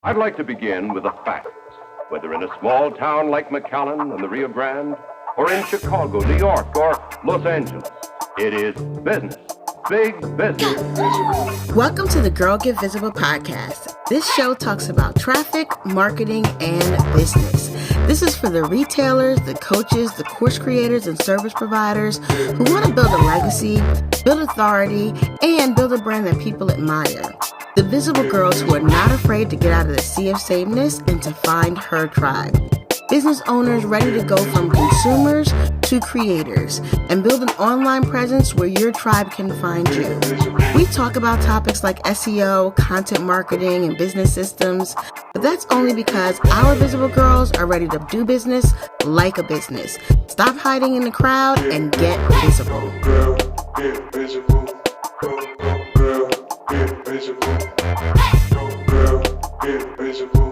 I'd like to begin with the facts, whether in a small town like McAllen and the Rio Grande, or in Chicago, New York, or Los Angeles. It is business, big business. Welcome to the Girl Get Visible podcast. This show talks about traffic, marketing, and business. This is for the retailers, the coaches, the course creators, and service providers who want to build a legacy, build authority, and build a brand that people admire. The visible girls who are not afraid to get out of the sea of sameness and to find her tribe. Business owners ready to go from consumers to creators and build an online presence where your tribe can find you. We talk about topics like SEO, content marketing, and business systems, but that's only because our visible girls are ready to do business like a business. Stop hiding in the crowd and get visible. Girl, get visible. Girl, get visible. Girl, get visible.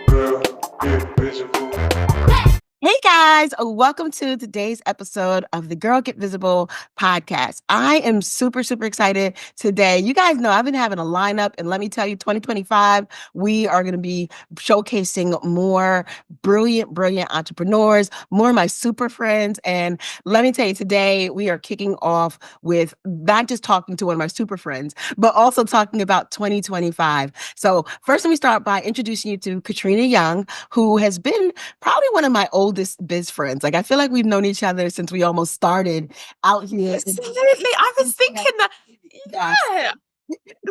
Girl, get visible. Hey guys, welcome to today's episode of the Girl Get Visible podcast. I am super excited today. You guys know I've been having a lineup, and let me tell you, 2025, we are going to be showcasing more brilliant entrepreneurs, more of my super friends. And let me tell you, today we are kicking off with not just talking to one of my super friends, but also talking about 2025. So first, let me start by introducing you to Katrina Young, who has been probably one of my oldest biz friends. Like, I feel like we've known each other since we almost started out here. Absolutely. I was thinking that. Yeah.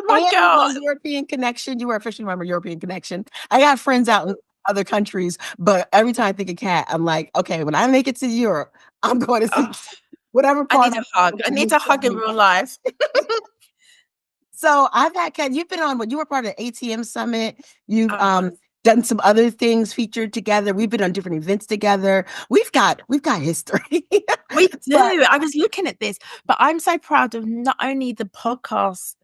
My And girl. my European connection. You were officially my European connection. I got friends out in other countries, but every time I think of Kat, I'm like, okay, when I make it to Europe, I'm going to see whatever part. I need a hug. I need a hug in real life. So I've had Kat, you've been on what you were part of the ATM Summit. You've done some other things featured together. We've been on different events together. We've got history. We do. I was looking at this, but I'm so proud of not only the podcast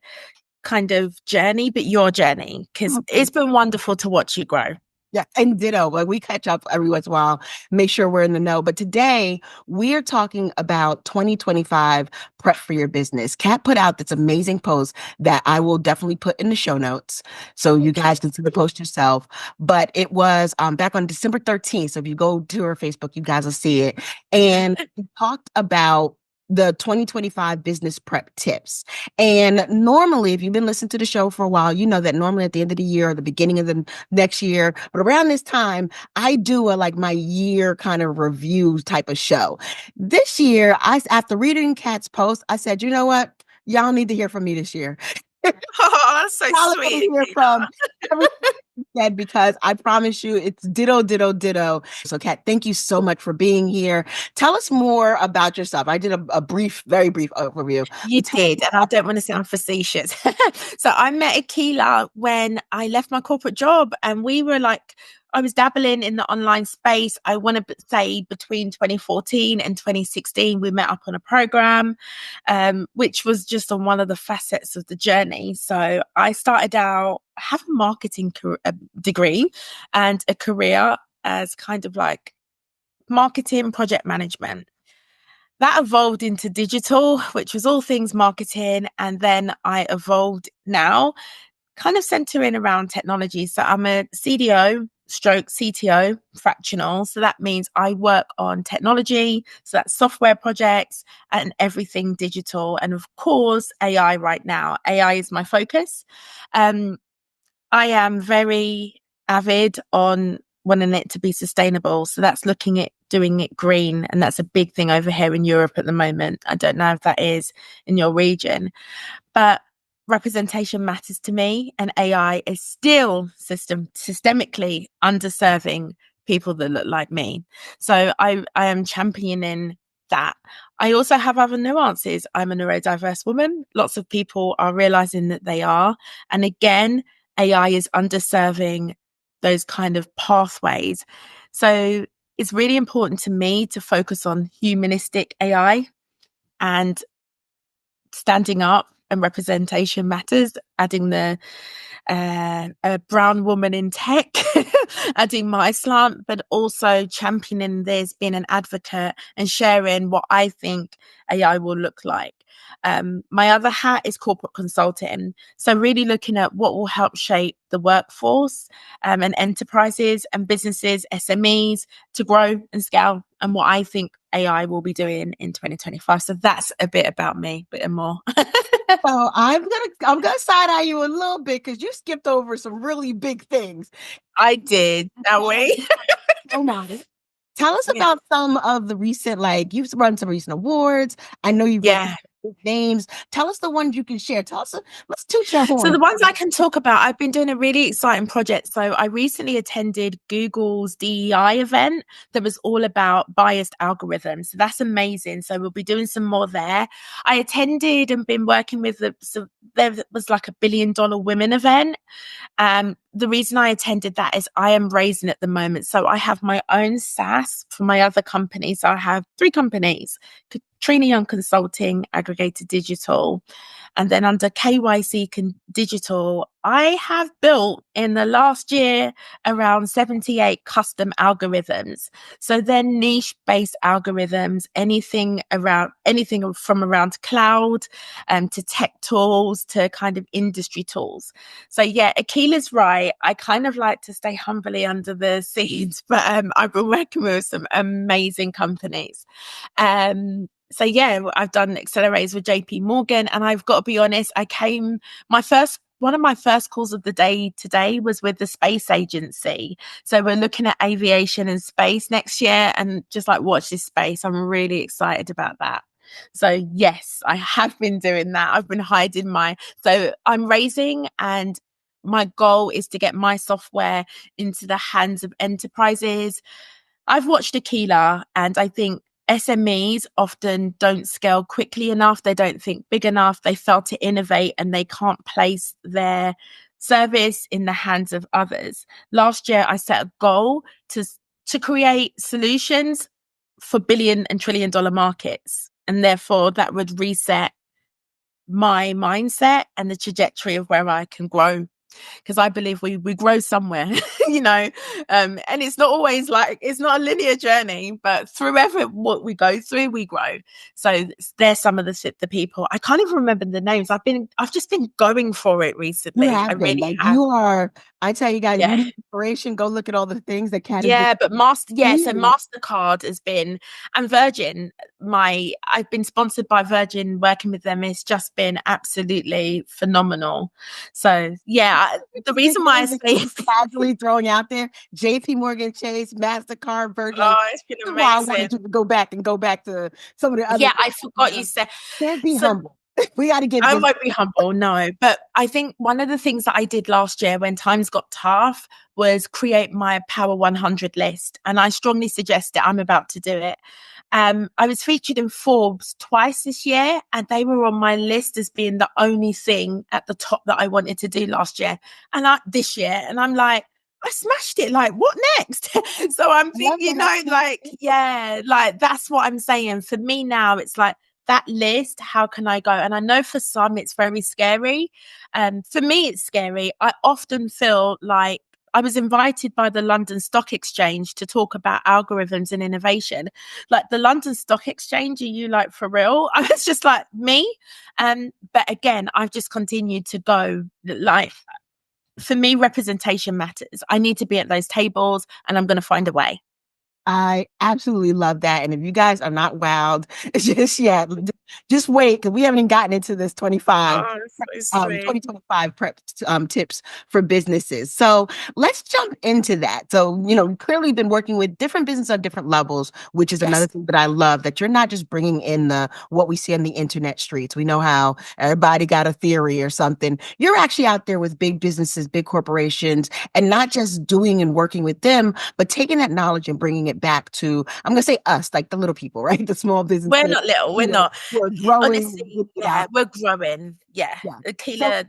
kind of journey, but your journey, because it's been wonderful to watch you grow. Yeah, and ditto. Like, we catch up every once in a while, make sure we're in the know. But today we are talking about 2025 prep for your business. Kat put out this amazing post that I will definitely put in the show notes so you guys can see the post yourself. But it was back on December 13th. So if you go to her Facebook, you guys will see it. And we talked about the 2025 business prep tips. And normally, if you've been listening to the show for a while, you know that normally at the end of the year or the beginning of the next year, but around this time, I do my year kind of review type of show. This year, after reading Kat's post, I said, you know what? Y'all need to hear from me this year. Oh, that's so sweet. Hear from everything you said, because I promise you it's ditto. So Kat, thank you so much for being here. Tell us more about yourself. I did a very brief overview. You did, and I don't want to sound facetious. So I met Akila when I left my corporate job, and we were I was dabbling in the online space. I want to say between 2014 and 2016, we met up on a program, which was just on one of the facets of the journey. So I started out, I have a marketing degree and a career as kind of like marketing project management. That evolved into digital, which was all things marketing. And then I evolved now kind of centering around technology. So I'm a CDO stroke CTO, fractional. So that means I work on technology. So that's software projects and everything digital. And of course, AI right now. AI is my focus. I am very avid on wanting it to be sustainable. So that's looking at doing it green. And that's a big thing over here in Europe at the moment. I don't know if that is in your region, but representation matters to me, and AI is still systemically underserving people that look like me. So I am championing that. I also have other nuances. I'm a neurodiverse woman. Lots of people are realizing that they are. And again, AI is underserving those kind of pathways. So it's really important to me to focus on humanistic AI and standing up, and representation matters, adding the a brown woman in tech, adding my slant, but also championing this, being an advocate and sharing what I think AI will look like. My other hat is corporate consulting. So really looking at what will help shape the workforce and enterprises and businesses, SMEs to grow and scale, and what I think AI will be doing in 2025. So that's a bit about me, a bit more. So I'm gonna side eye you a little bit because you skipped over some really big things. I did, that way. Oh my. Tell us Yeah. about some of the recent, like you've run some recent awards. I know you've run Yeah. big names. Tell us the ones you can share. Tell us, let's toot your So horn. the ones I can talk about, I've been doing a really exciting project. So I recently attended Google's DEI event that was all about biased algorithms. So that's amazing. So we'll be doing some more there. I attended and been working with so there was like $1 billion women event. The reason I attended that is I am raising at the moment. So I have my own SaaS for my other companies. So I have 3 companies: Katrina Young Consulting, Aggregated Digital, and then under KYC Digital, I have built in the last year around 78 custom algorithms. So then niche-based algorithms, anything from around cloud to tech tools to kind of industry tools. So yeah, Akila's right. I kind of like to stay humbly under the scenes, but I've been working with some amazing companies. So yeah, I've done accelerators with JP Morgan, and I've got to be honest, one of my first calls of the day today was with the space agency. So we're looking at aviation and space next year, and just like watch this space. I'm really excited about that. So yes, I have been doing that. I've been so I'm raising, and my goal is to get my software into the hands of enterprises. I've watched Aquila, and I think SMEs often don't scale quickly enough. They don't think big enough. They fail to innovate, and they can't place their service in the hands of others. Last year, I set a goal to create solutions for billion and trillion dollar markets. And therefore, that would reset my mindset and the trajectory of where I can grow, because I believe we grow somewhere, and it's not always it's not a linear journey, but through what we go through, we grow. So there's some of the people. I can't even remember the names. I've just been going for it recently. You have I been really like have. you are. I tell you guys, if you Yeah. need inspiration, go look at all the things that Kat has been. Yeah, but so MasterCard has been, and Virgin, I've been sponsored by Virgin, working with them. It's just been absolutely phenomenal. So yeah, the reason why I say casually throwing out there, JP Morgan Chase, MasterCard, Virgin. Like, it's been that's why I amazing. wanted you to go back to some of the other. Yeah, I forgot you said. Can't be So humble. We got to get. I won't be humble, no. But I think one of the things that I did last year when times got tough was create my Power 100 list. And I strongly suggest it. I'm about to do it. I was featured in Forbes twice this year, and they were on my list as being the only thing at the top that I wanted to do last year. And this year, and I'm like, I smashed it. Like, what next? So I'm thinking, that's what I'm saying. For me now, it's like, that list, how can I go? And I know for some it's very scary. For me, it's scary. I often feel like I was invited by the London Stock Exchange to talk about algorithms and innovation. Like, the London Stock Exchange, are you like for real? I was just like, me? But again, I've just continued to go. Like, for me, representation matters. I need to be at those tables, and I'm going to find a way. I absolutely love that. And if you guys are not wowed just yet, just wait, because we haven't gotten into this 2025 prep tips for businesses. So let's jump into that. So, clearly been working with different businesses on different levels, which is another thing that I love, that you're not just bringing in what we see on the internet streets. We know how everybody got a theory or something. You're actually out there with big businesses, big corporations, and not just doing and working with them, but taking that knowledge and bringing it back to, I'm going to say us, like the little people, right? The small businesses. We're not little. We're not. We're growing. Honestly, we're growing. Yeah. Aquila,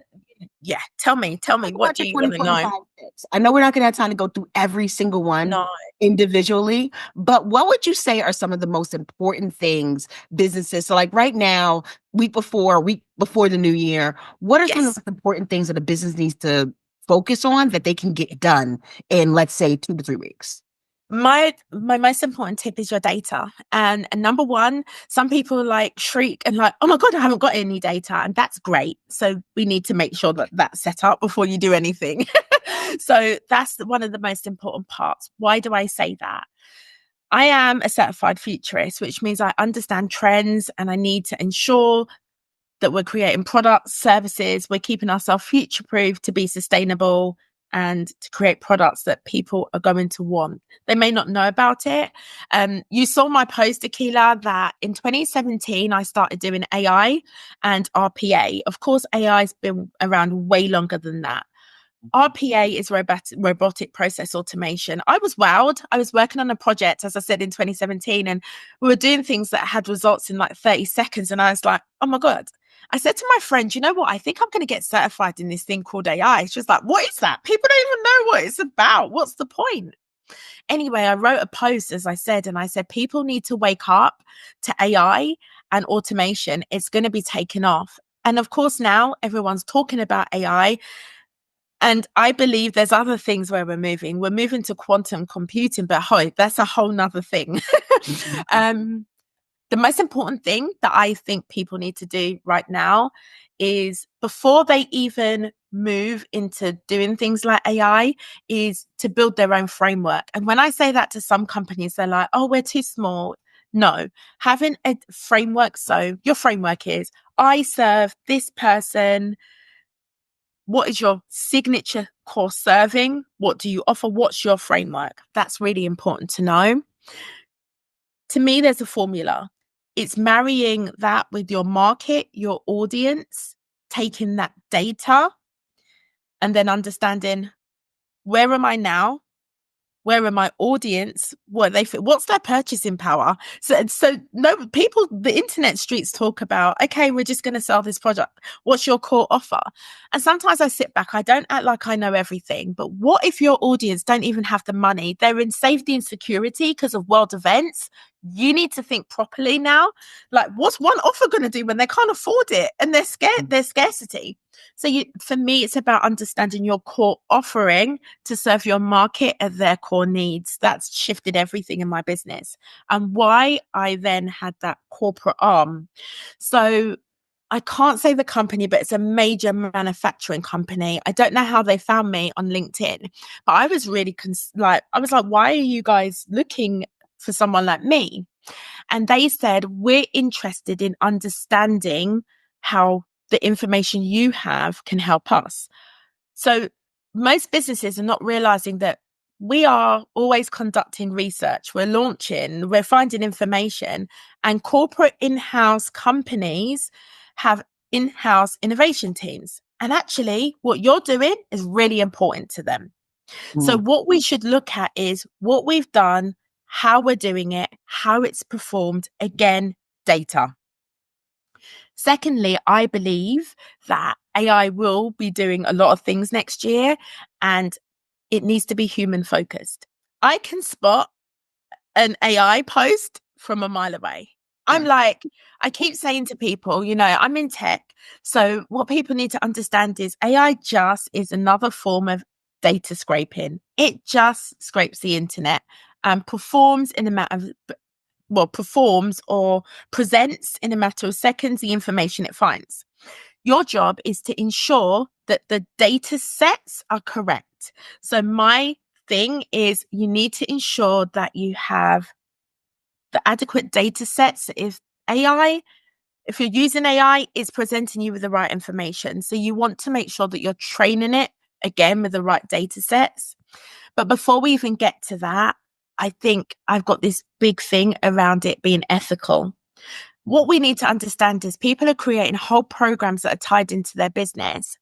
tell me, what do you want to know? I know we're not going to have time to go through every single one individually, but what would you say are some of the most important things businesses? So like right now, week before the new year, what are some of the most important things that a business needs to focus on that they can get done in, let's say, 2 to 3 weeks? My most important tip is your data. And number one, some people like shriek and like, oh my God, I haven't got any data. And that's great. So we need to make sure that that's set up before you do anything. So that's one of the most important parts. Why do I say that? I am a certified futurist, which means I understand trends and I need to ensure that we're creating products, services, we're keeping ourselves future-proof to be sustainable and to create products that people are going to want. They may not know about it. You saw my post, Akila, that in 2017, I started doing AI and RPA. Of course, AI has been around way longer than that. RPA is robotic process automation. I was wowed. I was working on a project, as I said, in 2017, and we were doing things that had results in like 30 seconds. And I was like, oh my God. I said to my friend, you know what? I think I'm going to get certified in this thing called AI. She's like, what is that? People don't even know what it's about. What's the point? Anyway, I wrote a post, as I said, and I said, people need to wake up to AI and automation. It's going to be taken off. And of course, now everyone's talking about AI. And I believe there's other things where we're moving. We're moving to quantum computing, but that's a whole nother thing. The most important thing that I think people need to do right now is, before they even move into doing things like AI, is to build their own framework. And when I say that to some companies, they're like, oh, we're too small. No, having a framework. So your framework is, I serve this person. What is your signature core serving? What do you offer? What's your framework? That's really important to know. To me, there's a formula. It's marrying that with your market, your audience, taking that data, and then understanding, where am I now? Where are my audience? What's their purchasing power? So no, people, the internet streets talk about, okay, we're just going to sell this product. What's your core offer? And sometimes I sit back, I don't act like I know everything, but what if your audience don't even have the money? They're in safety and security because of world events. You need to think properly now. Like, what's one offer going to do when they can't afford it and they're scared, there's scarcity? So for me, it's about understanding your core offering to serve your market at their core needs. That's shifted everything in my business, and why I then had that corporate arm. So I can't say the company, but it's a major manufacturing company. I don't know how they found me on LinkedIn, but I was really I was like, why are you guys looking for someone like me? And they said, we're interested in understanding how the information you have can help us. So most businesses are not realizing that we are always conducting research. We're launching, we're finding information, and corporate in-house companies have in-house innovation teams. And actually, what you're doing is really important to them. So what we should look at is what we've done, how we're doing it, how it's performed. Again, data. Secondly, I believe that AI will be doing a lot of things next year, and it needs to be human focused. I can spot an AI post from a mile away. I'm like, I keep saying to people, I'm in tech. So what people need to understand is AI just is another form of data scraping. It just scrapes the internet and performs or presents in a matter of seconds the information it finds. Your job is to ensure that the data sets are correct. So my thing is, you need to ensure that you have the adequate data sets. If you're using AI, it's presenting you with the right information. So you want to make sure that you're training it again with the right data sets. But before we even get to that, I think I've got this big thing around it being ethical. What we need to understand is, people are creating whole programs that are tied into their business.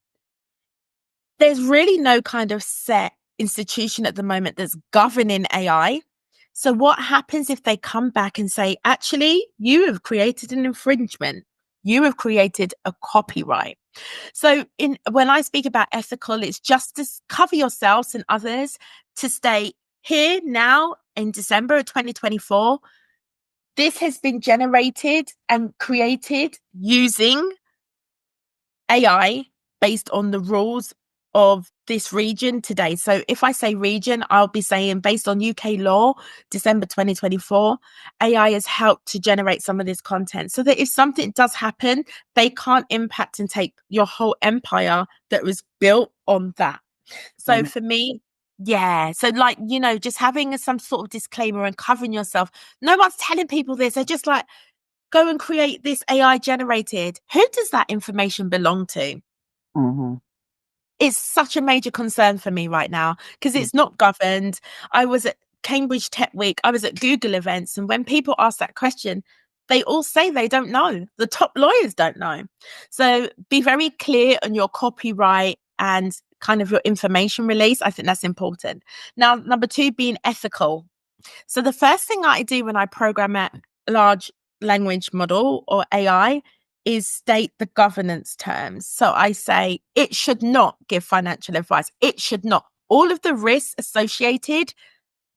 There's really no kind of set institution at the moment that's governing AI. So what happens if they come back and say, actually, you have created an infringement, you have created a copyright? So when I speak about ethical, it's just to cover yourselves and others to stay here now in December of 2024. This has been generated and created using AI based on the rules of this region today. So if I say region, I'll be saying based on UK law, December 2024, AI has helped to generate some of this content so that if something does happen, they can't impact and take your whole empire that was built on that. So for me, yeah. So like, just having some sort of disclaimer and covering yourself. No one's telling people this. They're just like, go and create this AI generated. Who does that information belong to? Mm-hmm. It's such a major concern for me right now because it's not governed. I was at Cambridge Tech Week. I was at Google events. And when people ask that question, they all say they don't know. The top lawyers don't know. So be very clear on your copyright and kind of your information release. I think that's important. Now, number 2, being ethical. So the first thing I do when I program a large language model or AI is state the governance terms. So I say it should not give financial advice. It should not. All of the risks associated,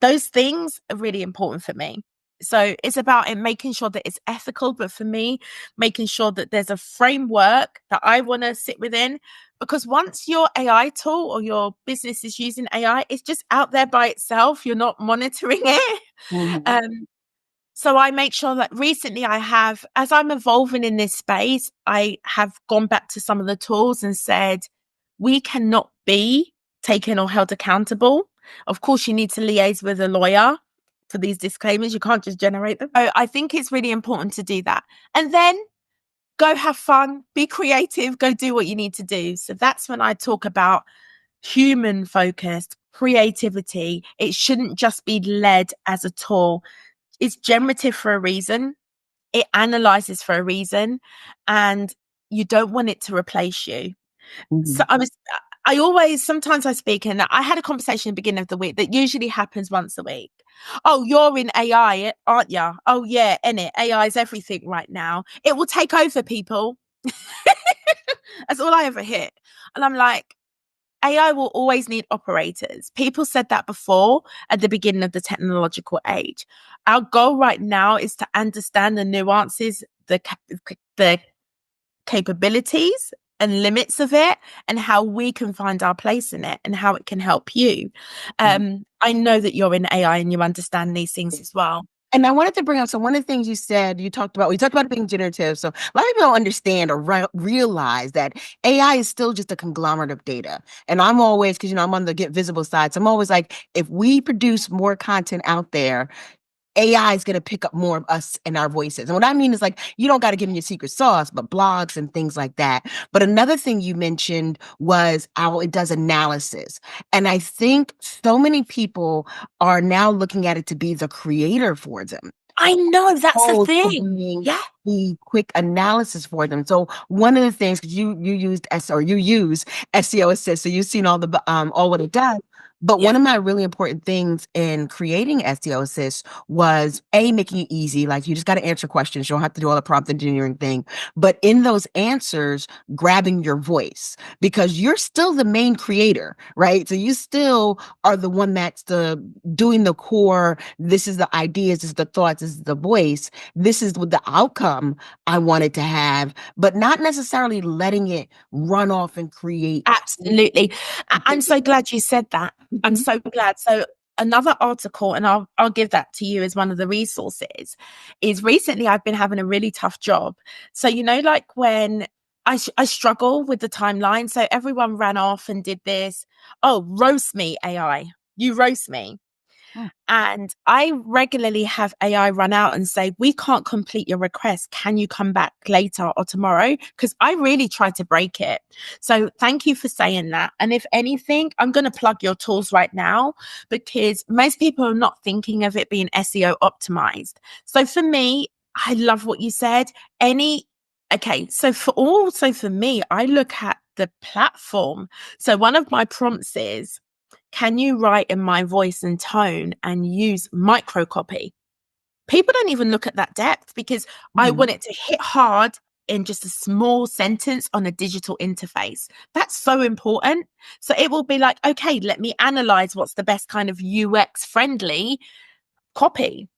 those things are really important for me. So it's about it making sure that it's ethical, but for me, making sure that there's a framework that I want to sit within. Because once your AI tool or your business is using AI, it's just out there by itself. You're not monitoring it. Mm-hmm. So I make sure that recently as I'm evolving in this space, I have gone back to some of the tools and said, we cannot be taken or held accountable. Of course, you need to liaise with a lawyer for these disclaimers. You can't just generate them. So I think it's really important to do that. And then go have fun, be creative, go do what you need to do. So that's when I talk about human focused creativity. It shouldn't just be led as a tool. It's generative for a reason. It analyzes for a reason, and you don't want it to replace you. Mm-hmm. So sometimes I speak, and I had a conversation at the beginning of the week that usually happens once a week. Oh, you're in AI, aren't you? Oh yeah, AI is everything right now. It will take over people. That's all I ever hear. And I'm like, AI will always need operators. People said that before at the beginning of the technological age. Our goal right now is to understand the nuances, the capabilities and limits of it, and how we can find our place in it and how it can help you. I know that you're in AI and you understand these things as well. And I wanted to bring up, so one of the things you said, we talked about it being generative. So a lot of people don't understand or realize that AI is still just a conglomerate of data. And I'm always, because, I'm on the Get Visible side. So I'm always like, if we produce more content out there, AI is going to pick up more of us and our voices. And what I mean is, like, you don't got to give them your secret sauce, but blogs and things like that. But another thing you mentioned was how it does analysis. And I think so many people are now looking at it to be the creator for them. I know, that's the thing. Yeah. The quick analysis for them. So one of the things, because you use SEO Assist, so you've seen all what it does. But one of my really important things in creating SEO Assist was making it easy. Like, you just got to answer questions. You don't have to do all the prompt engineering thing. But in those answers, grabbing your voice, because you're still the main creator, right? So you still are the one that's doing the core. This is the ideas, this is the thoughts, this is the voice. This is the outcome I wanted to have, but not necessarily letting it run off and create. Absolutely. I'm so glad you said that. I'm so glad. So another article, and I'll give that to you as one of the resources, is recently I've been having a really tough job. So, like when I struggle with the timeline. So everyone ran off and did this. Oh, roast me, AI. You roast me. And I regularly have AI run out and say, we can't complete your request. Can you come back later or tomorrow? Because I really tried to break it. So thank you for saying that. And if anything, I'm going to plug your tools right now, because most people are not thinking of it being SEO optimized. So for me, I love what you said. So for me, I look at the platform. So one of my prompts is, can you write in my voice and tone and use microcopy? People don't even look at that depth, because I want it to hit hard in just a small sentence on a digital interface. That's so important. So it will be like, okay, let me analyze what's the best kind of UX friendly copy.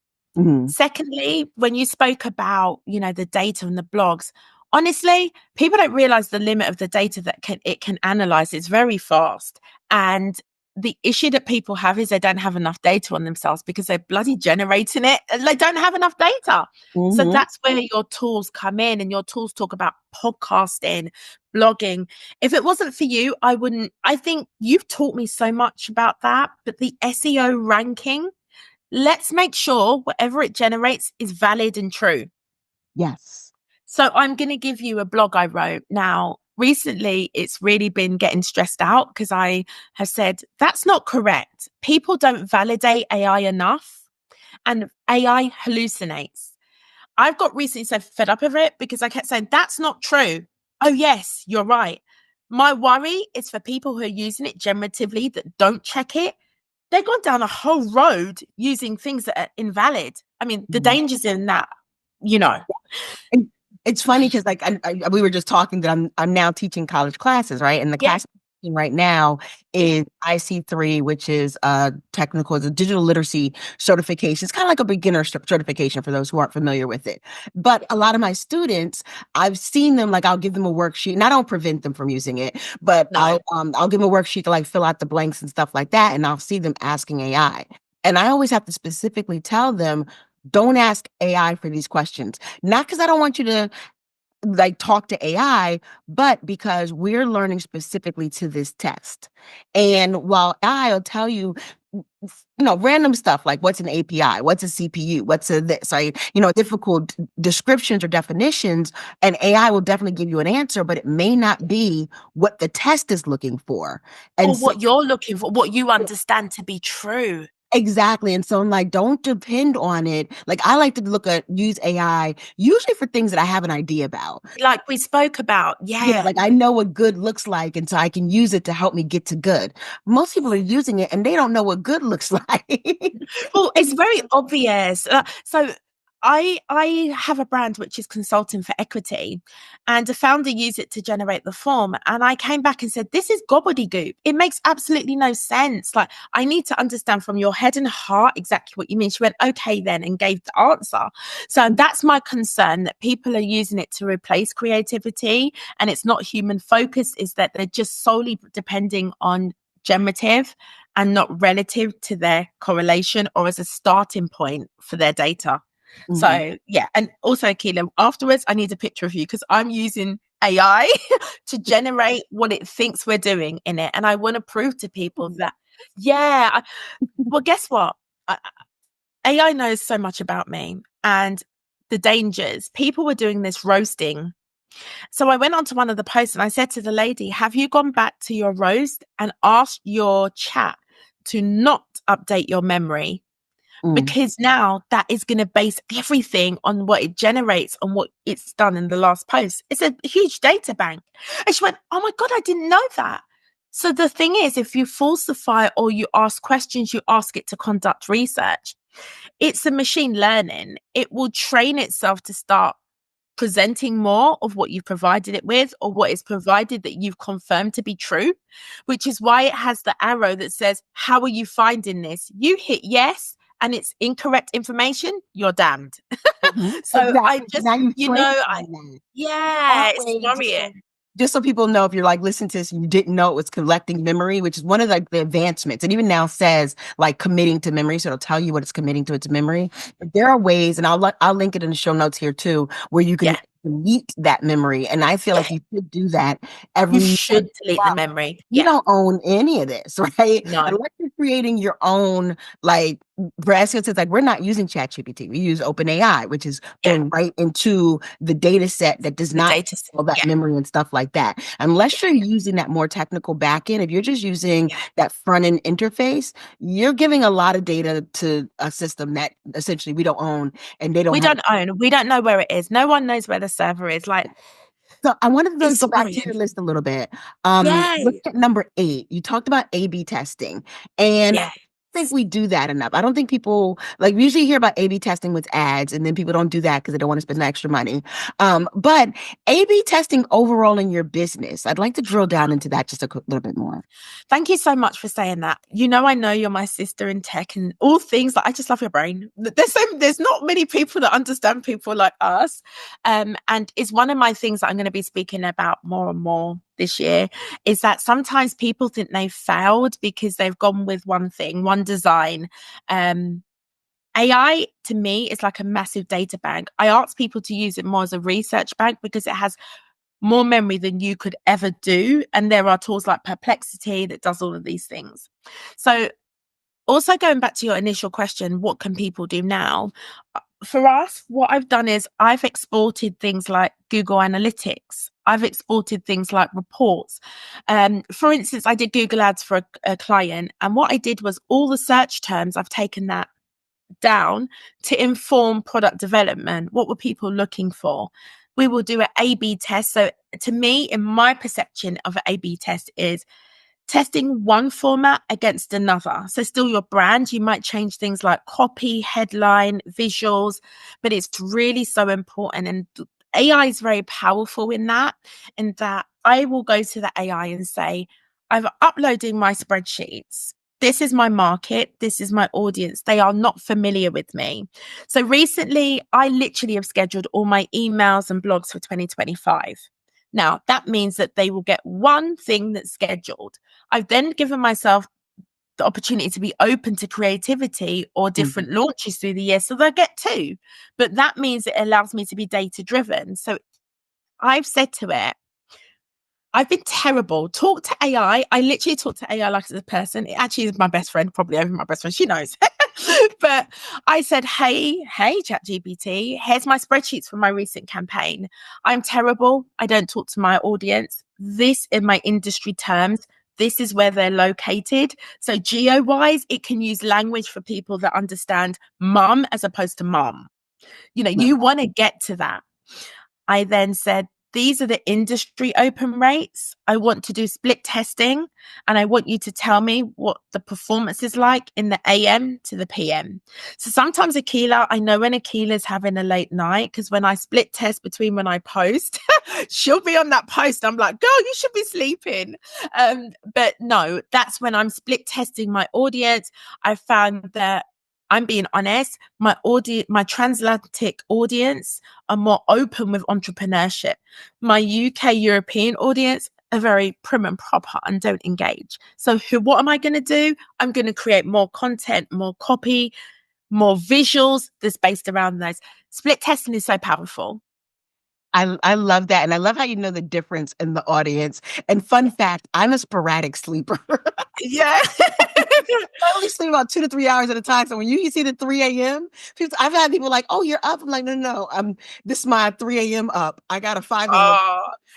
Secondly, when you spoke about, the data and the blogs, honestly, people don't realize the limit of the data that it can analyze. It's very fast. And the issue that people have is they don't have enough data on themselves because they're bloody generating it and they don't have enough data. So that's where your tools come in, and your tools talk about podcasting, blogging. If it wasn't for you, I think you've taught me so much about that, but the SEO ranking, let's make sure whatever it generates is valid and true. Yes. So I'm going to give you a blog I wrote. Now, recently, it's really been getting stressed out because I have said that's not correct. People don't validate AI enough, and AI hallucinates. I've got recently so fed up of it because I kept saying that's not true. Oh, yes, you're right. My worry is for people who are using it generatively that don't check it. They've gone down a whole road using things that are invalid. I mean, the dangers in that, you know. And it's funny because like we were just talking that I'm now teaching college classes, right? And the class I'm teaching right now is IC3, which is technical, it's a digital literacy certification. It's kind of like a beginner certification for those who aren't familiar with it. But a lot of my students, I've seen them, like I'll give them a worksheet, and I don't prevent them from using it, but I'll give them a worksheet to like fill out the blanks and stuff like that, and I'll see them asking AI. And I always have to specifically tell them, don't ask AI for these questions. Not because I don't want you to like talk to AI, but because we're learning specifically to this test. And while AI will tell you, random stuff like what's an API, what's a CPU, what's a this, right? Difficult descriptions or definitions, and AI will definitely give you an answer, but it may not be what the test is looking for. And or what you're looking for, what you understand to be true. Exactly. And so I'm like, don't depend on it. Like I like to use AI usually for things that I have an idea about. Like we spoke about. Yeah. Like I know what good looks like. And so I can use it to help me get to good. Most people are using it and they don't know what good looks like. Well, it's very obvious. So I have a brand which is consulting for equity, and a founder used it to generate the form. And I came back and said, this is gobbledygook. It makes absolutely no sense. Like, I need to understand from your head and heart exactly what you mean. She went, okay, then, and gave the answer. So that's my concern, that people are using it to replace creativity, and it's not human focused, is that they're just solely depending on generative and not relative to their correlation or as a starting point for their data. So yeah, and also Keelan, afterwards I need a picture of you because I'm using AI to generate what it thinks we're doing in it, and I want to prove to people that well, guess what? AI knows so much about me and the dangers. People were doing this roasting. So I went on to one of the posts and I said to the lady, have you gone back to your roast and asked your chat to not update your memory? Because now that is going to base everything on what it generates, on what it's done in the last post. It's a huge data bank. And she went, oh my God, I didn't know that. So the thing is, if you falsify or you ask questions, you ask it to conduct research. It's a machine learning. It will train itself to start presenting more of what you've provided it with, or what is provided that you've confirmed to be true, which is why it has the arrow that says, how are you finding this? You hit yes, and it's incorrect information, you're damned. So exactly. I just, it's worrying. Just so people know, if you're like listening to this and you didn't know it was collecting memory, which is one of like the advancements, and even now says like committing to memory, so it'll tell you what it's committing to its memory. But there are ways, and I'll link it in the show notes here too, where you can delete that memory. And I feel like you should do that you should delete the memory. You don't own any of this, right? No. Unless you're creating your own, like, for instance, it's like we're not using ChatGPT. We use OpenAI, which is going right into the data set that does not all that memory and stuff like that. Unless you're using that more technical backend, if you're just using that front end interface, you're giving a lot of data to a system that essentially we don't own, and they don't. We don't own. We don't know where it is. No one knows where the server is. Like. So I wanted to go back to your list a little bit. Look at number 8. You talked about A/B testing, and I think we do that enough. I don't think people, like, we usually hear about A/B testing with ads, and then people don't do that because they don't want to spend the extra money. But A/B testing overall in your business, I'd like to drill down into that just a little bit more. Thank you so much for saying that. I know you're my sister in tech and all things. Like, I just love your brain. There's not many people that understand people like us. And it's one of my things that I'm going to be speaking about more and more this year is that sometimes people think they've failed because they've gone with one thing, one design. AI to me is like a massive data bank. I ask people to use it more as a research bank because it has more memory than you could ever do. And there are tools like Perplexity that does all of these things. So also going back to your initial question, what can people do now? For us, what I've done is I've exported things like Google Analytics. I've exported things like reports. For instance, I did Google Ads for a client. And what I did was all the search terms, I've taken that down to inform product development. What were people looking for? We will do an A/B test. So to me, in my perception of an A/B test is testing one format against another. So still your brand, you might change things like copy, headline, visuals, but it's really so important. And AI is very powerful in that I will go to the AI and say, I'm uploading my spreadsheets. This is my market. This is my audience. They are not familiar with me. So recently, I literally have scheduled all my emails and blogs for 2025. Now, that means that they will get one thing that's scheduled. I've then given myself the opportunity to be open to creativity or different launches through the year. So they'll get two. But that means it allows me to be data driven. So I've said to it, I've been terrible. Talk to AI. I literally talk to AI like it's a person. It actually is my best friend, probably over my best friend. She knows. But I said, hey, ChatGPT, here's my spreadsheets from my recent campaign. I'm terrible. I don't talk to my audience. This in my industry terms. This is where they're located. So geo-wise, it can use language for people that understand mum as opposed to mom. You want to get to that. I then said, these are the industry open rates. I want to do split testing and I want you to tell me what the performance is like in the AM to the PM. So sometimes Akila, I know when Akila's having a late night because when I split test between when I post, she'll be on that post. I'm like, girl, you should be sleeping. But no, that's when I'm split testing my audience. I found that I'm being honest, my transatlantic audience are more open with entrepreneurship. My UK European audience are very prim and proper and don't engage. So what am I going to do? I'm going to create more content, more copy, more visuals that's based around those. Split testing is so powerful. I love that. And I love how you know the difference in the audience. And fun fact, I'm a sporadic sleeper. Yeah. I only sleep about 2 to 3 hours at a time. So when you see the 3 a.m., I've had people like, oh, you're up. I'm like, no. This is my 3 a.m. up. I got a 5 a.m.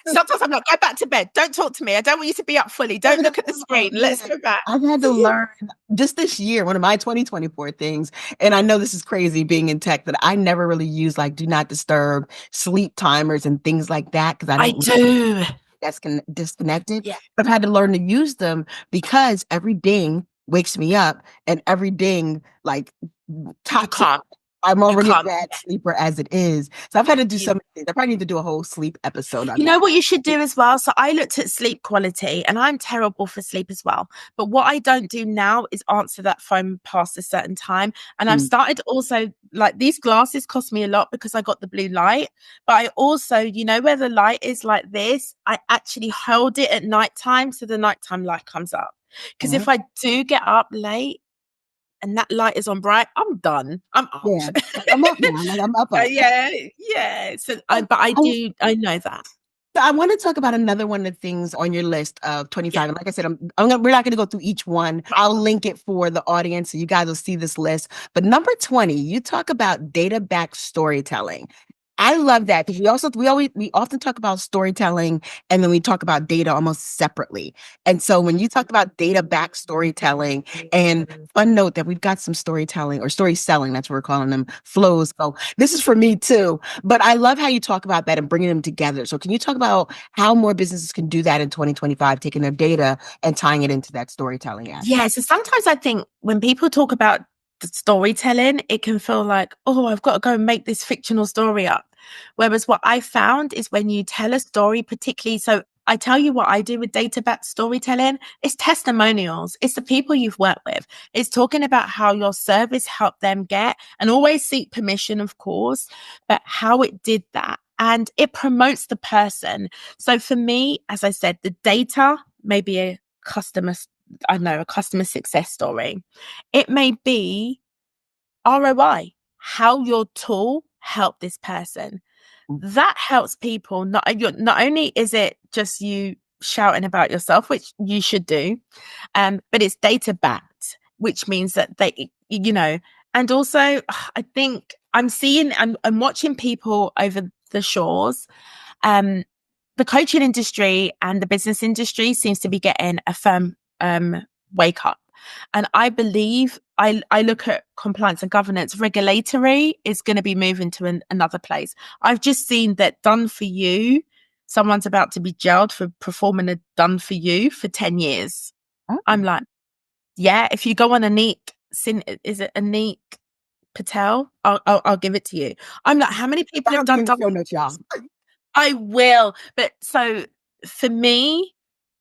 Sometimes I'm like, go back to bed. Don't talk to me. I don't want you to be up fully. Don't look at the screen. Let's go back. I've had to learn just this year, one of my 2024 things. And I know this is crazy being in tech that I never really use like do not disturb, sleep timers and things like that. Because I do. That's disconnected. Yeah. But I've had to learn to use them because every ding wakes me up and every ding like toxic. I'm already a bad sleeper as it is. So I've had to do some things. I probably need to do a whole sleep episode on that. You know what you should do as well? So I looked at sleep quality and I'm terrible for sleep as well. But what I don't do now is answer that phone past a certain time. And I've started also, like these glasses cost me a lot because I got the blue light. But I also, where the light is like this, I actually hold it at nighttime so the nighttime light comes up. Because if I do get up late, and that light is on bright, I'm done. I'm out. Yeah, I'm up now. Like I'm up. Yeah. So, I know that. So I want to talk about another one of the things on your list of 25. Yeah. And like I said, we're not going to go through each one. I'll link it for the audience so you guys will see this list. But number 20, you talk about data-backed storytelling. I love that because we often talk about storytelling and then we talk about data almost separately. And so when you talk about data-backed storytelling, and fun note that we've got some storytelling or story selling, that's what we're calling them, flows. So this is for me too. But I love how you talk about that and bringing them together. So can you talk about how more businesses can do that in 2025, taking their data and tying it into that storytelling aspect? Yeah. So sometimes I think when people talk about the storytelling, it can feel like, oh, I've got to go and make this fictional story up. Whereas what I found is when you tell a story, particularly, so I tell you what I do with data-backed storytelling, it's testimonials. It's the people you've worked with. It's talking about how your service helped them get, and always seek permission, of course, but how it did that. and it promotes the person. So for me, as I said, the data may be a customer success story. It may be ROI, how your tool helped this person. That helps people. Not only is it just you shouting about yourself, which you should do, but it's data backed, which means that and also I think I'm watching people over the shores. The coaching industry and the business industry seems to be getting a firm wake up. And I believe I look at compliance and governance. Regulatory is going to be moving to another place. I've just seen that done for you. Someone's about to be jailed for performing a done for you for 10 years. Oh. I'm like, yeah, if you go on is it Anik Patel? I'll give it to you. I'm like, how many people have done show notes, y'all? I will. But so for me,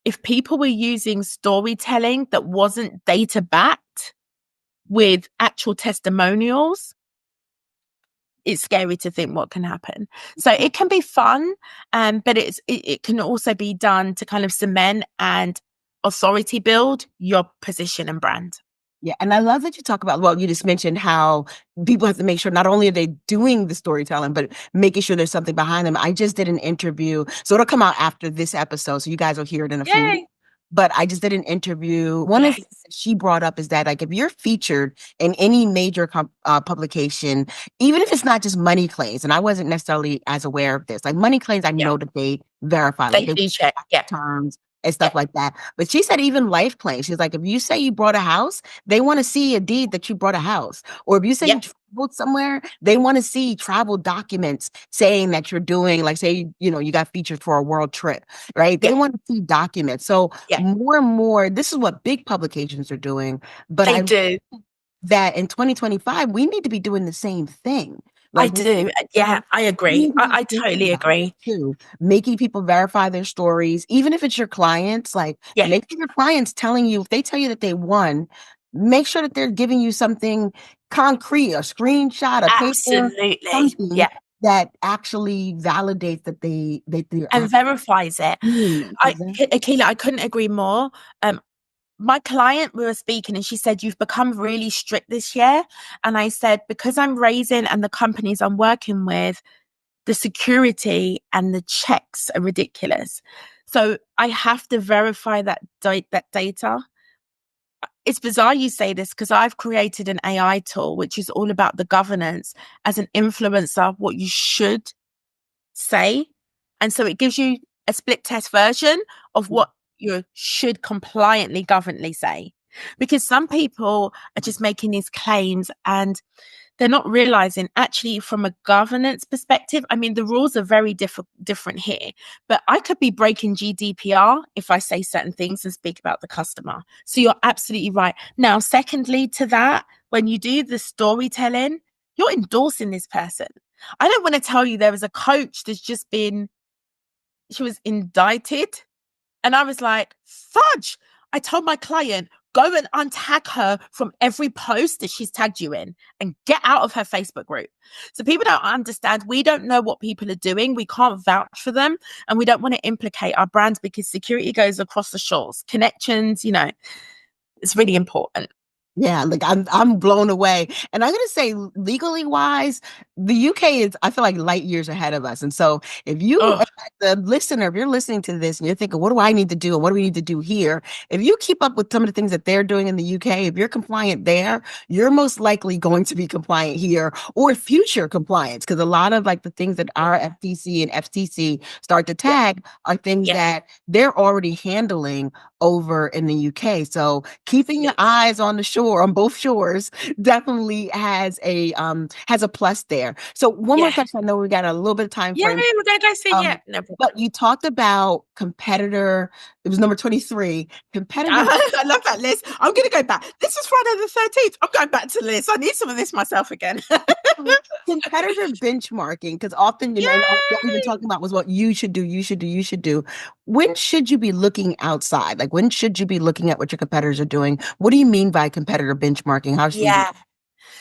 if people were using storytelling that wasn't data backed with actual testimonials, it's scary to think what can happen. So it can be fun, but it can also be done to kind of cement and authority build your position and brand. Yeah, and I love that you talk about, well, you just mentioned how people have to make sure not only are they doing the storytelling, but making sure there's something behind them. I just did an interview, so it'll come out after this episode, so you guys will hear it in a few weeks. But I just did an interview. One of the things that she brought up is that, like, if you're featured in any major publication, even if it's not just money claims, and I wasn't necessarily as aware of this, like money claims, I know that they verify, They like do check, terms and stuff like that. But she said even life claims. She's like, if you say you bought a house, they want to see a deed that you bought a house. Or if you say you traveled somewhere, they want to see travel documents saying that you're doing, like, say, you got featured for a world trip, right? They want to see documents. So more and more, this is what big publications are doing. But they do. That in 2025, we need to be doing the same thing. Like, I do. Yeah, I agree. I totally agree. Too. Making people verify their stories, even if it's your clients, like make sure your clients telling you, if they tell you that they won, make sure that they're giving you something concrete, a screenshot, a Absolutely. paper, something that actually validates that they and verifies it. Akila, I couldn't agree more. My client, we were speaking and she said, you've become really strict this year. And I said, because I'm raising and the companies I'm working with, the security and the checks are ridiculous. So I have to verify that data. It's bizarre you say this because I've created an AI tool, which is all about the governance as an influencer, what you should say. And so it gives you a split test version of what you should compliantly, governantly say. Because some people are just making these claims and they're not realizing actually from a governance perspective, I mean, the rules are very different here, but I could be breaking GDPR if I say certain things and speak about the customer. So you're absolutely right. Now, secondly to that, when you do the storytelling, you're endorsing this person. I don't want to tell you there was a coach that's she was indicted. And I was like, fudge. I told my client, go and untag her from every post that she's tagged you in and get out of her Facebook group. So people don't understand. We don't know what people are doing. We can't vouch for them. And we don't want to implicate our brands because security goes across the shores. Connections, it's really important. Yeah, like I'm blown away. And I'm gonna say, legally wise, the UK is, I feel like, light years ahead of us. And so if you, the listener, if you're listening to this and you're thinking, what do I need to do and what do we need to do here? If you keep up with some of the things that they're doing in the UK, if you're compliant there, you're most likely going to be compliant here or future compliance. Because a lot of like the things that our FTC and FTC start to tag are things that they're already handling over in the UK. So keeping your eyes on the shore, on both shores, definitely has a plus there. So one more question. I know we got a little bit of time frame. We're gonna go see. No, but you talked about competitor. It was number 23. Competitor. I love that list. I'm gonna go back. This is Friday the 13th. I'm going back to the list. I need some of this myself again. Competitor benchmarking, because often what we were talking about was what you should do. When should you be looking outside? Like, when should you be looking at what your competitors are doing? What do you mean by competitor benchmarking? How should you do?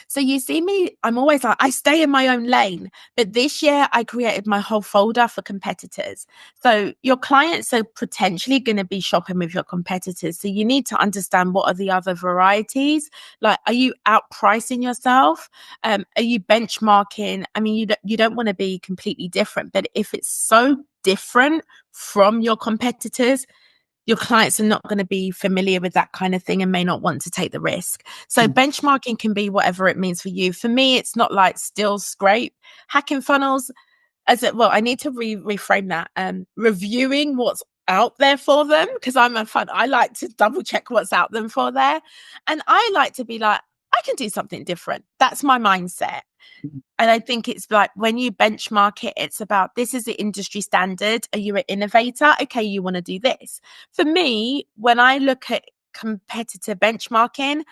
So you see me, I'm always like, I stay in my own lane. But this year I created my whole folder for competitors. So your clients are potentially going to be shopping with your competitors. So you need to understand what are the other varieties. Like, are you outpricing yourself? Are you benchmarking? I mean, you don't want to be completely different, but if it's so different from your competitors, your clients are not going to be familiar with that kind of thing and may not want to take the risk. So benchmarking can be whatever it means for you. For me, it's not like still scrape. Hacking funnels, I need to reframe that. Reviewing what's out there for them, because I like to double check what's out there for there. And I like to be like, I can do something different. That's my mindset. And I think it's like when you benchmark it, it's about this is the industry standard. Are you an innovator? Okay, you want to do this. For me, when I look at competitor benchmarking,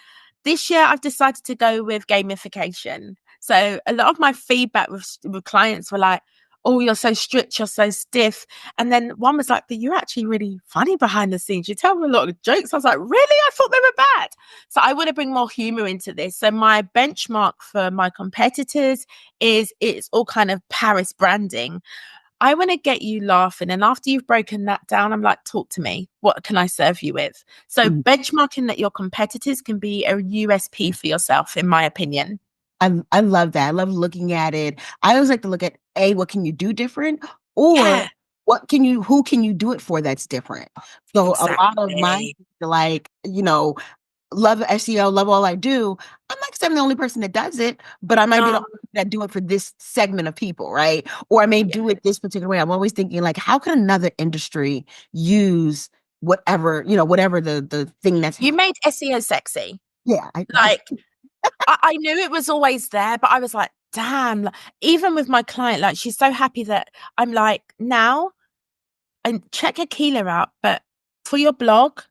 this year I've decided to go with gamification. So a lot of my feedback with clients were like, oh, you're so strict, you're so stiff. And then one was like, but you're actually really funny behind the scenes. You tell me a lot of jokes. I was like, really? I thought they were bad. So I want to bring more humor into this. So my benchmark for my competitors is it's all kind of Paris branding. I want to get you laughing. And after you've broken that down, I'm like, talk to me. What can I serve you with? So benchmarking that your competitors can be a USP for yourself, in my opinion. I love that. I love looking at it. I always like to look at what can you do different, or who can you do it for that's different. So a lot of my like, love SEO, love all I do. I'm not saying I'm the only person that does it, but I might be the only person that do it for this segment of people, right? Or I may do it this particular way. I'm always thinking like, how can another industry use whatever the thing that's you made SEO sexy. Yeah. I knew it was always there, but I was like, damn, even with my client, like she's so happy that I'm like, now, and check Aquila out, but for your blog,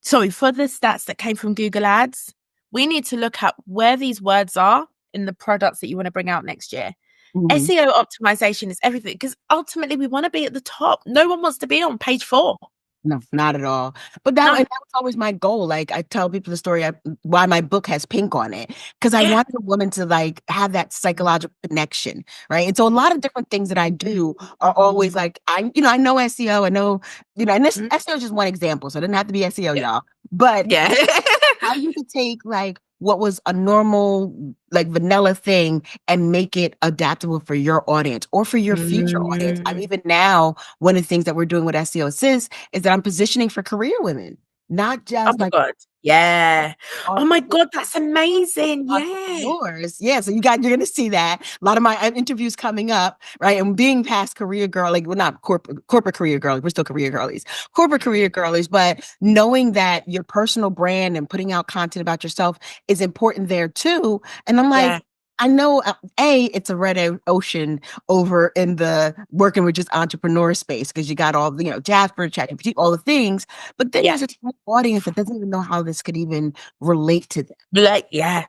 for the stats that came from Google Ads, we need to look at where these words are in the products that you want to bring out next year. SEO optimization is everything, because ultimately we want to be at the top. No one wants to be on page 4. No, not at all. But that was always my goal. Like I tell people the story why my book has pink on it, because I want the woman to like have that psychological connection, right? And so a lot of different things that I do are always like I know SEO, I know and this SEO is just one example, so it doesn't have to be SEO, y'all. But how you could take like what was a normal like vanilla thing and make it adaptable for your audience or for your future audience. I mean, even now, one of the things that we're doing with SEO Assist is that I'm positioning for career women, not just God. Yeah. Oh my God, that's amazing. Yeah. Yeah. So you're going to see that. A lot of my interviews coming up, right? And being past career girl, like we're not corporate career girlies, we're still career girlies, corporate career girlies, but knowing that your personal brand and putting out content about yourself is important there too. And I'm like, I know, it's a red ocean over in the working with just entrepreneur space, because you got all the, Jasper, ChatGPT, all the things, but then there's a audience that doesn't even know how this could even relate to them.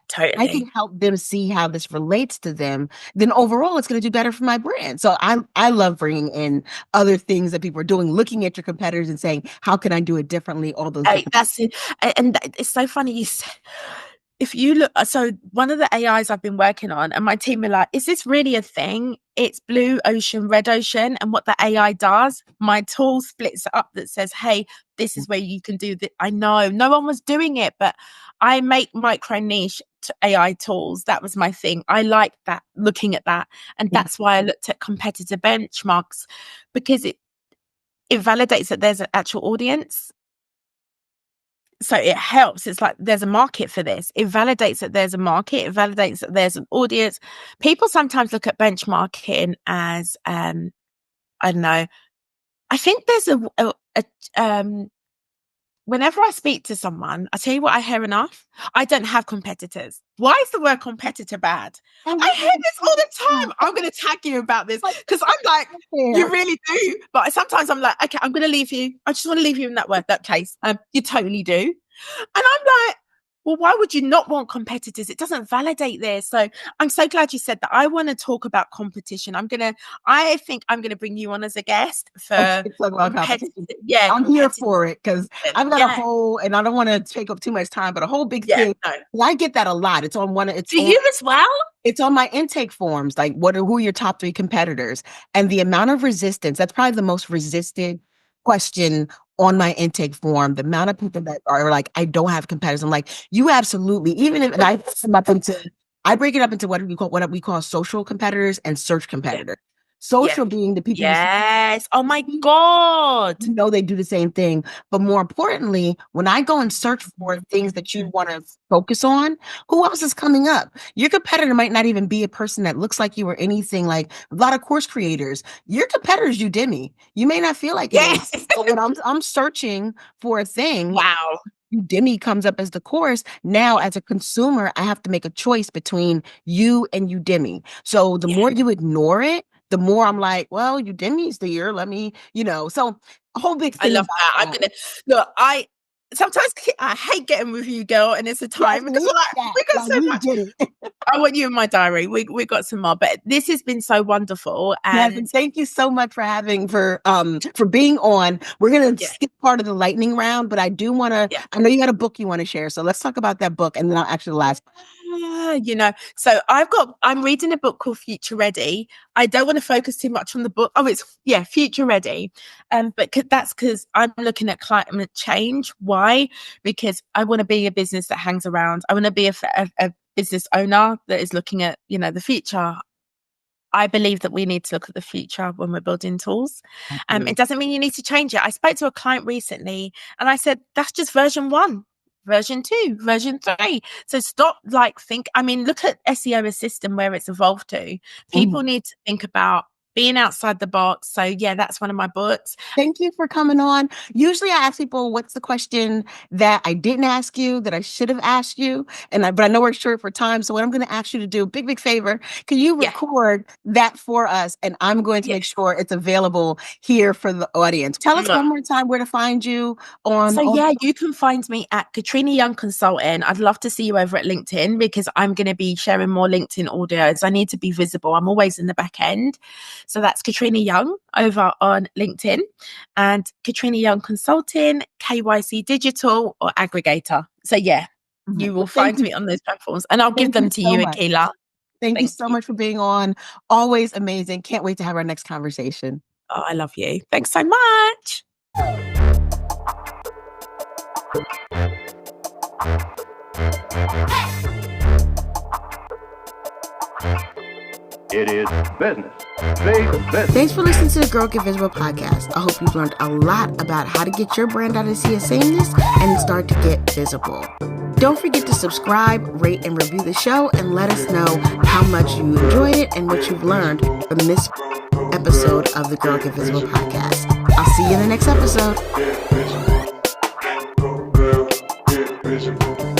Totally. I can help them see how this relates to them. Then overall, it's going to do better for my brand. So I love bringing in other things that people are doing, looking at your competitors and saying, how can I do it differently? All those. That's it. And it's so funny you said. If you look, so one of the AIs I've been working on, and my team are like, is this really a thing? It's blue ocean, red ocean. And what the AI does, my tool splits it up that says, hey, this is where you can do that. I know no one was doing it, but I make micro niche AI tools. That was my thing. I like that, looking at that. And that's why I looked at competitor benchmarks, because it validates that there's an actual audience. So it helps. It's like there's a market for this. It validates that there's a market. It validates that there's an audience. People sometimes look at benchmarking as, I don't know. I think there's whenever I speak to someone, I tell you what I hear enough. I don't have competitors. Why is the word competitor bad? I hear this all the time. I'm going to tag you about this, because I'm like, you really do. But sometimes I'm like, okay, I'm going to leave you. I just want to leave you in that place. You totally do. And I'm like, well, why would you not want competitors? It doesn't validate this. So I'm so glad you said that. I want to talk about competition. I think I'm gonna bring you on as a guest for Okay, talk about competition. Yeah, I'm here for it because I've got a yeah, whole, and I don't want to take up too much time, but a whole big yeah, thing. no. 'Cause I get that a lot. It's on one. It's Do on, you as well? it's on my intake forms. Like, who are your top 3 competitors? And the amount of resistance. That's probably the most resisted question on my intake form. The amount of people that are like, I don't have competitors. I'm like, you absolutely. Even if, and I break it up into what we call social competitors and search competitors. Social being the people Yes. Oh my God. you know they do the same thing. But more importantly, when I go and search for things that you want to focus on, who else is coming up? Your competitor might not even be a person that looks like you or anything. Like a lot of course creators, your competitors Udemy. You may not feel like it is. Yes. But when I'm searching for a thing, Wow. Udemy comes up as the course. Now, as a consumer, I have to make a choice between you and Udemy. So the more you ignore it, the more I'm like, well, Udemy's there. Let me, so a whole big thing. I love that. I'm gonna look. Sometimes I hate getting with you, girl, and it's a time because we got so much. Did it. I want you in my diary. We got some more, but this has been so wonderful. And thank you so much for being on. We're gonna skip part of the lightning round, but I do want to. I know you got a book you want to share, so let's talk about that book, and then I'll actually last. So I'm reading a book called Future Ready. I don't want to focus too much on the book. Oh, it's Future Ready. But that's because I'm looking at climate change. Why? Because I want to be a business that hangs around. I want to be a business owner that is looking at, the future. I believe that we need to look at the future when we're building tools. It doesn't mean you need to change it. I spoke to a client recently and I said, that's just version 1. Version 2, version 3. So stop look at SEO Assistant where it's evolved to. People need to think about being outside the box. So that's one of my books. Thank you for coming on. Usually I ask people, what's the question that I didn't ask you that I should have asked you? But I know we're short for time. So what I'm going to ask you to do, big favor, can you record that for us? And I'm going to make sure it's available here for the audience. Tell us one more time where to find you on. So you can find me at Katrina Young Consulting. I'd love to see you over at LinkedIn because I'm going to be sharing more LinkedIn audios. I need to be visible. I'm always in the back end. So that's Katrina Young over on LinkedIn and Katrina Young Consulting, KYC Digital or Aggregator. So you will find me on those platforms and I'll give them to you, Akila. Thank you so much for being on. Always amazing. Can't wait to have our next conversation. Oh, I love you. Thanks so much. It is business. Big business. Thanks for listening to the Girl Get Visible podcast. I hope you've learned a lot about how to get your brand out of sea sameness and start to get visible. Don't forget to subscribe, rate, and review the show and let us know how much you enjoyed it and what you've learned from this episode of the Girl Get Visible podcast. I'll see you in the next episode. Get visible. Go girl, get visible.